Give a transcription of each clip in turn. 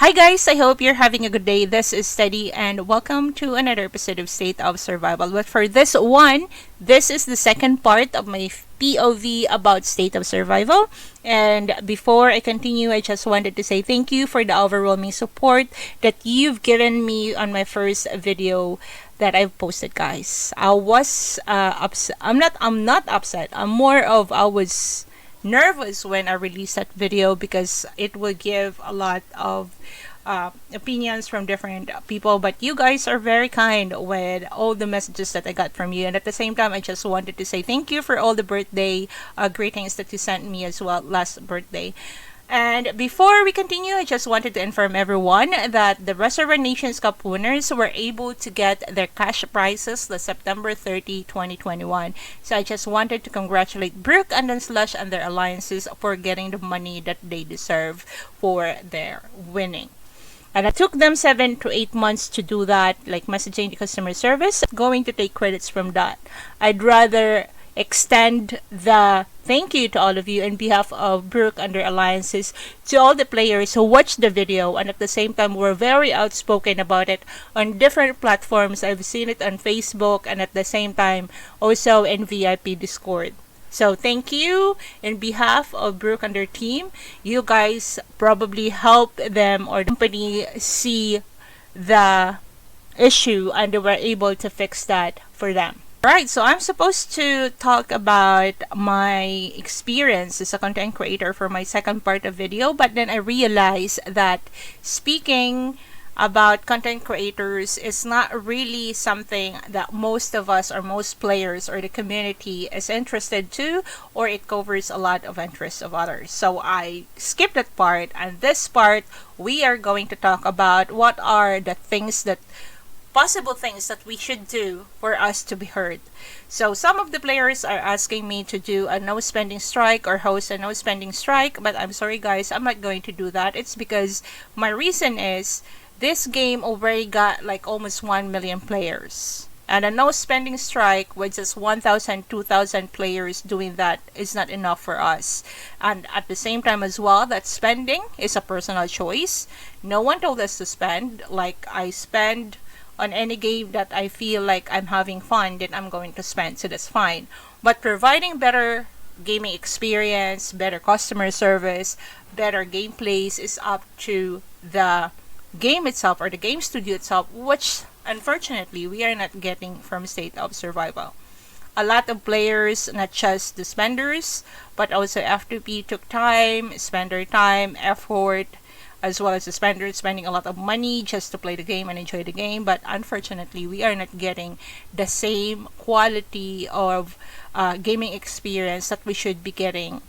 Hi guys, I hope you're having a good day. This is Steady and welcome to another episode of State of Survival. But for this one, this is the second part of my POV about State of Survival. And before I continue, I just wanted to say thank you for the overwhelming support that you've given me on my first video that I've posted, guys. I was upset. I'm not upset. I was nervous when I released that video because it will give a lot of opinions from different people, but you guys are very kind with all the messages that I got from you. And at the same time, I just wanted to say thank you for all the birthday greetings that you sent me as well last birthday. And before we continue, I just wanted to inform everyone that the Reservoir Nations Cup winners were able to get their cash prizes the September 30, 2021. So I just wanted to congratulate Brooke and then Slush and their alliances for getting the money that they deserve for their winning. And it took them 7 to 8 months to do that, like messaging the customer service. I'm going to take credits from that. I'd rather extend the thank you to all of you on behalf of Brooke and their alliances to all the players who watched the video and at the same time were very outspoken about it on different platforms. I've seen it on Facebook and at the same time also in VIP Discord. So thank you in behalf of Brooke and their team. You guys probably helped them or the company see the issue and they were able to fix that for them. Right, so I'm supposed to talk about my experience as a content creator for my second part of video, but then I realized that speaking about content creators is not really something that most of us or most players or the community is interested to, or it covers a lot of interests of others. So I skipped that part, and this part we are going to talk about what are the possible things that we should do for us to be heard. So some of the players are asking me to do a no spending strike or host a no spending strike, but I'm sorry guys, I'm not going to do that. It's because my reason is this game already got like almost 1 million players. And a no spending strike with just 1,000, 2,000 players doing that is not enough for us. And at the same time as well, that spending is a personal choice. No one told us to spend. Like I spend on any game that I feel like I'm having fun, then I'm going to spend, so that's fine. But providing better gaming experience, better customer service, better gameplays is up to the game itself or the game studio itself, which unfortunately we are not getting from State of Survival. A lot of players, not just the spenders, but also F2P took time, spend their time, effort, as well as the spenders spending a lot of money just to play the game and enjoy the game. But unfortunately, we are not getting the same quality of gaming experience that we should be getting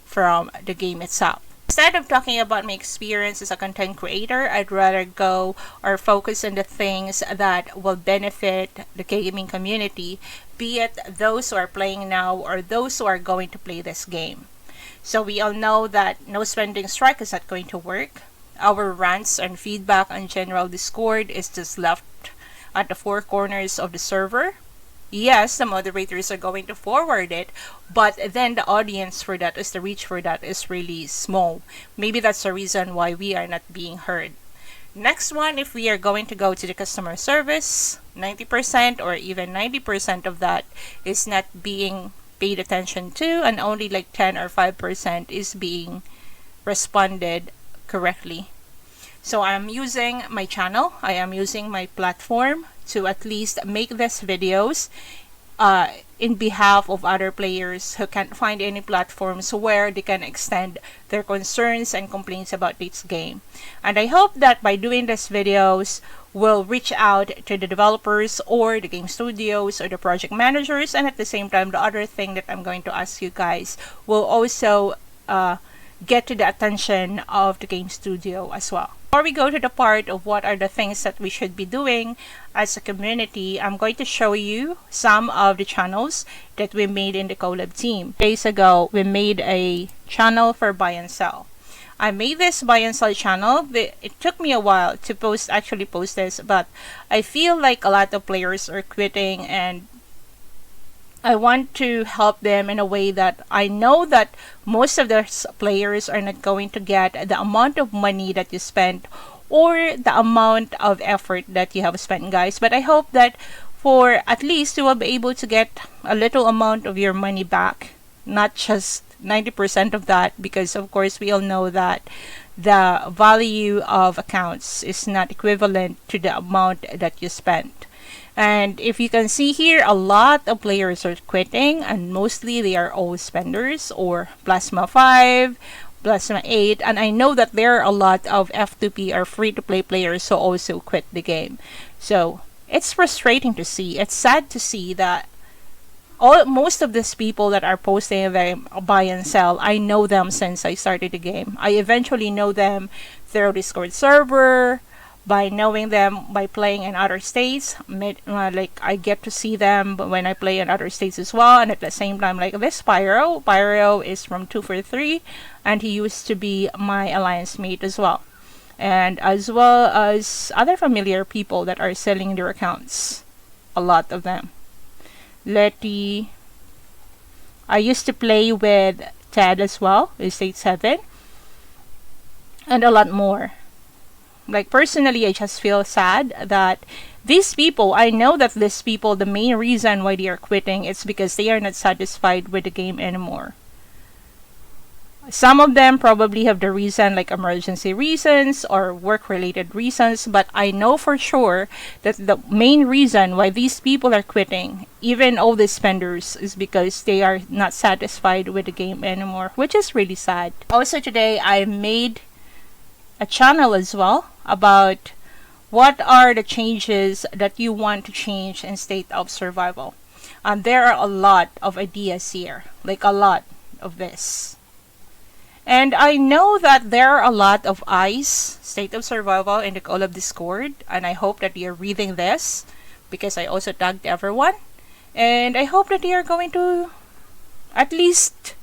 from the game itself. Instead of talking about my experience as a content creator, I'd rather go or focus on the things that will benefit the gaming community, be it those who are playing now or those who are going to play this game. So we all know that no spending strike is not going to work. Our rants and feedback on general Discord is just left at the four corners of the server. Yes, the moderators are going to forward it, but then the audience for that is the reach for that is really small. Maybe that's the reason why we are not being heard. Next one, if we are going to go to the customer service, 90% or even 90% of that is not being paid attention to, and only like 10 or 5% is being responded correctly. So I'm using my channel, I am using my platform to at least make these videos in behalf of other players who can't find any platforms where they can extend their concerns and complaints about this game. And I hope that by doing these videos, we'll reach out to the developers or the game studios or the project managers, and at the same time, the other thing that I'm going to ask you guys will also get to the attention of the game studio as well. Before we go to the part of what are the things that we should be doing as a community, I'm going to show you some of the channels that we made in the collab team. Days ago, we made a channel for buy and sell. I made this buy and sell channel. It took me a while to actually post this, but I feel like a lot of players are quitting and I want to help them in a way that I know that most of the players are not going to get the amount of money that you spent or the amount of effort that you have spent, guys. But I hope that for at least you will be able to get a little amount of your money back, not just 90% of that, because of course we all know that the value of accounts is not equivalent to the amount that you spent. And if you can see here, a lot of players are quitting, and mostly they are all spenders or Plasma 5, Plasma 8, and I know that there are a lot of F2P or free-to-play players who also quit the game. So it's frustrating to see. It's sad to see that most of these people that are posting their buy and sell, I know them since I started the game. I eventually know them through Discord server, by knowing them by playing in other states. Like I get to see them when I play in other states as well, and at the same time, like this Pyro is from 243, and he used to be my alliance mate as well, and as well as other familiar people that are selling their accounts, a lot of them. Letty, I used to play with Ted as well, Estate 7, and a lot more. Like personally, I just feel sad that these people, I know that these people, the main reason why they are quitting is because they are not satisfied with the game anymore. Some of them probably have the reason like emergency reasons or work related reasons, but I know for sure that the main reason why these people are quitting, even all the spenders, is because they are not satisfied with the game anymore, which is really sad. Also today I made a channel as well about what are the changes that you want to change in State of Survival. There are a lot of ideas here, like a lot of this. And I know that there are a lot of eyes, State of Survival, in the Call of Discord, and I hope that you're reading this because I also tagged everyone. And I hope that they are going to at least,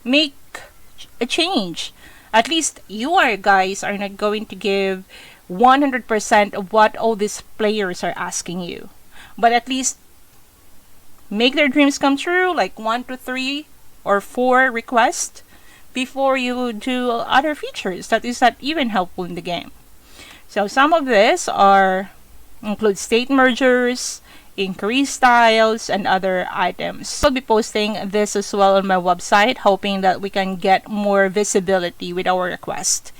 make a change. At least you guys are not going to give 100% of what all these players are asking you. But at least make their dreams come true, like 1 to 3 or 4 requests before you do other features that is not even helpful in the game. So some of this include state mergers, increased styles, and other items. I'll be posting this as well on my website, hoping that we can get more visibility with our request.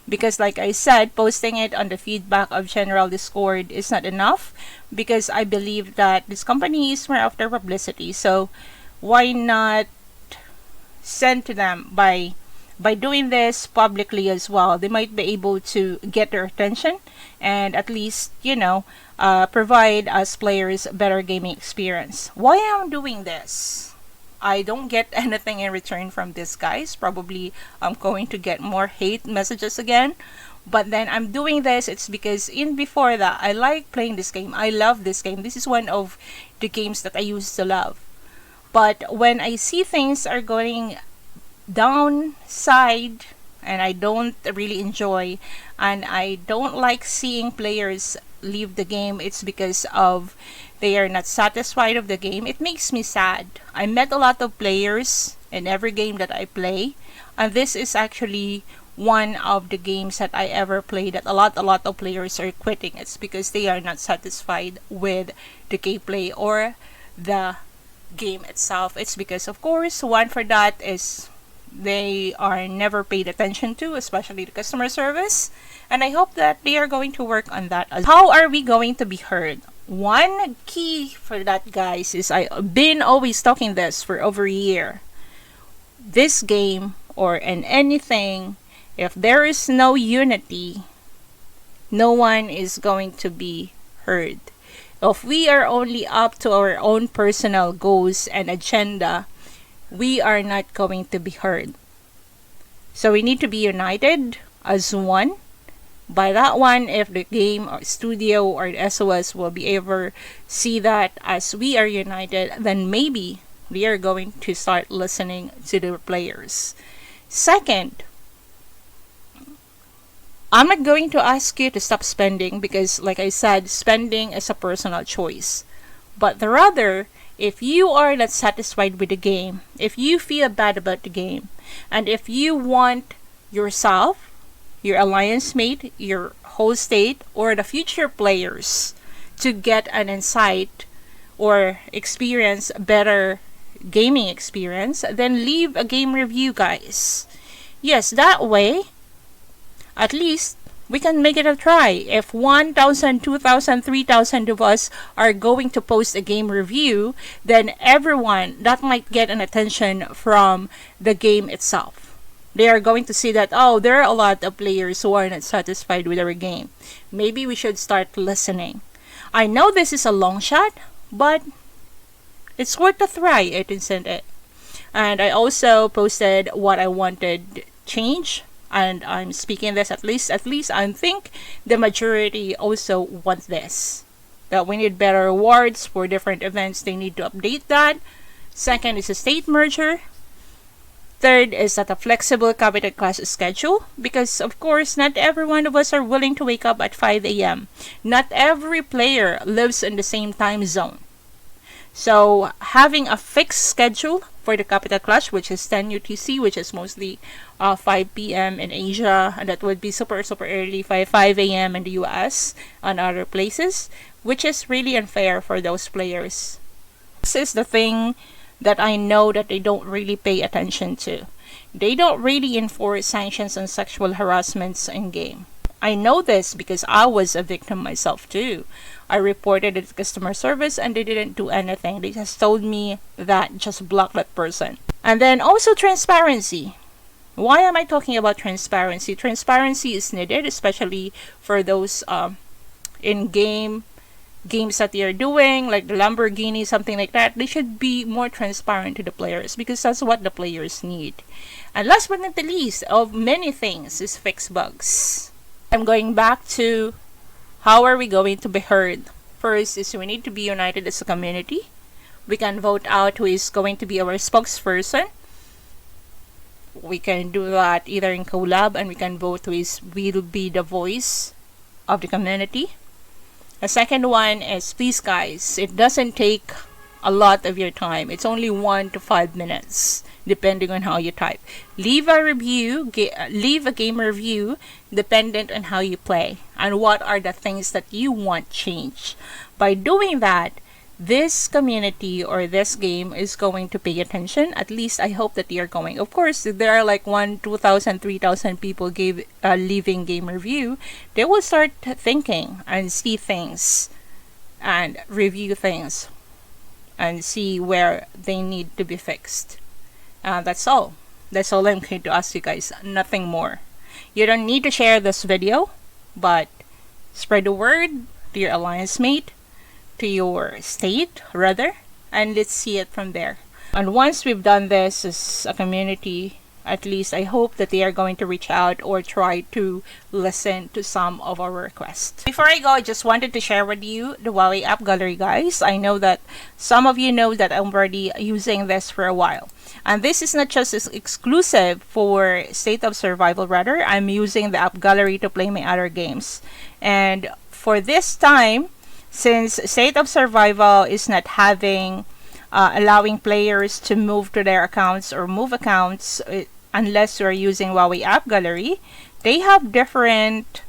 Because like I said, posting it on the feedback of General Discord is not enough, because I believe that this company is more after publicity. So why not send to them by doing this publicly as well? They might be able to get their attention and at least provide us players better gaming experience. Why I'm doing this? I don't get anything in return from this, guys. Probably I'm going to get more hate messages again, but then I'm doing this. It's because before that I like playing this game. I love this game. This is one of the games that I used to love. But when I see things are going downside and I don't really enjoy, and I don't like seeing players leave the game, it's because of they are not satisfied of the game. It makes me sad. I met a lot of players in every game that I play, and this is actually one of the games that I ever played that a lot of players are quitting. It's because they are not satisfied with the gameplay or the game itself. It's because, of course, one for that is they are never paid attention to, especially the customer service, and I hope that they are going to work on that. How are we going to be heard? One key for that, guys, is I've been always talking this for over a year. This game or in anything, if there is no unity, no one is going to be heard. If we are only up to our own personal goals and agenda, we are not going to be heard. So we need to be united as one. By that one, if the game or studio or SOS will be able to see that as we are united, then maybe we are going to start listening to the players. Second, I'm not going to ask you to stop spending because, like I said, spending is a personal choice. But rather, If you are not satisfied with the game, if you feel bad about the game, and if you want yourself, your alliance mate, your whole state, or the future players to get an insight or experience better gaming experience, then leave a game review, guys. Yes, that way, at least we can make it a try. If 1,000, 2,000, 3,000 of us are going to post a game review, then everyone that might get an attention from the game itself. They are going to see that, oh, there are a lot of players who are not satisfied with our game. Maybe we should start listening. I know this is a long shot, but it's worth a try, isn't it? And I also posted what I wanted change, and I'm speaking this at least I think the majority also want this, that we need better rewards for different events. They need to update that. Second is a state merger. Third is that a flexible capital class schedule, because of course not every one of us are willing to wake up at 5 a.m. Not every player lives in the same time zone. So having a fixed schedule for the capital clash, which is 10 UTC, which is mostly 5 p.m. in Asia, and that would be super early, 5 a.m. in the US and other places, which is really unfair for those players. This is the thing that I know that they don't really pay attention to. They don't really enforce sanctions on sexual harassments in game. I know this because I was a victim myself too. I reported it to customer service and they didn't do anything. They just told me that just block that person. And then also transparency. Why am I talking about transparency? Transparency is needed, especially for those in-game games that they are doing, like the Lamborghini, something like that. They should be more transparent to the players because that's what the players need. And last but not the least of many things is fix bugs. I'm going back to how are we going to be heard. First is we need to be united as a community. We can vote out who is going to be our spokesperson. We can do that either in collab, and we can vote who will be the voice of the community. The second one is, please guys, it doesn't take a lot of your time. It's only 1 to 5 minutes depending on how you type. Leave a review, leave a game review dependent on how you play and what are the things that you want changed. By doing that, this community or this game is going to pay attention. At least I hope that they are going. Of course, if there are like 1, 2,000, 3,000 people leaving game review, they will start thinking and see things and review things and see where they need to be fixed. That's all. That's all I'm going to ask you guys. Nothing more. You don't need to share this video, but spread the word to your alliance mate, to your state rather, and let's see it from there. And once we've done this as a community, at least I hope that they are going to reach out or try to listen to some of our requests. Before I go, I just wanted to share with you the Huawei Appgallery, guys. I know that some of you know that I'm already using this for a while. And this is not just exclusive for State of Survival, rather. I'm using the Appgallery to play my other games. And for this time, since State of Survival is not having allowing players to move to their accounts or move accounts unless you're using Huawei Appgallery, they have different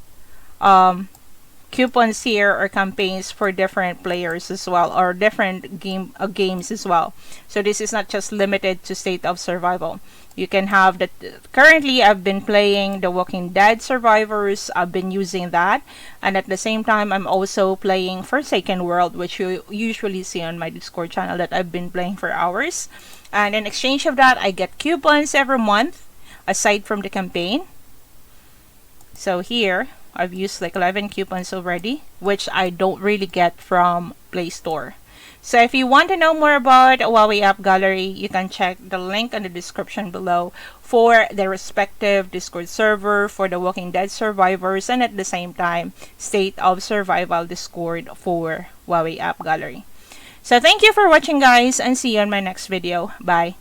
coupons here or campaigns for different players as well, or different games as well. So this is not just limited to State of Survival. You can have that. Currently, I've been playing The Walking Dead Survivors. I've been using that, and at the same time, I'm also playing Forsaken World, which you usually see on my Discord channel that I've been playing for hours. And in exchange of that, I get coupons every month, aside from the campaign. So here, I've used like 11 coupons already, which I don't really get from Play Store. So if you want to know more about Huawei Appgallery, you can check the link in the description below for the respective Discord server for The Walking Dead Survivors, and at the same time, State of Survival Discord for Huawei Appgallery. So thank you for watching, guys, and see you on my next video. Bye!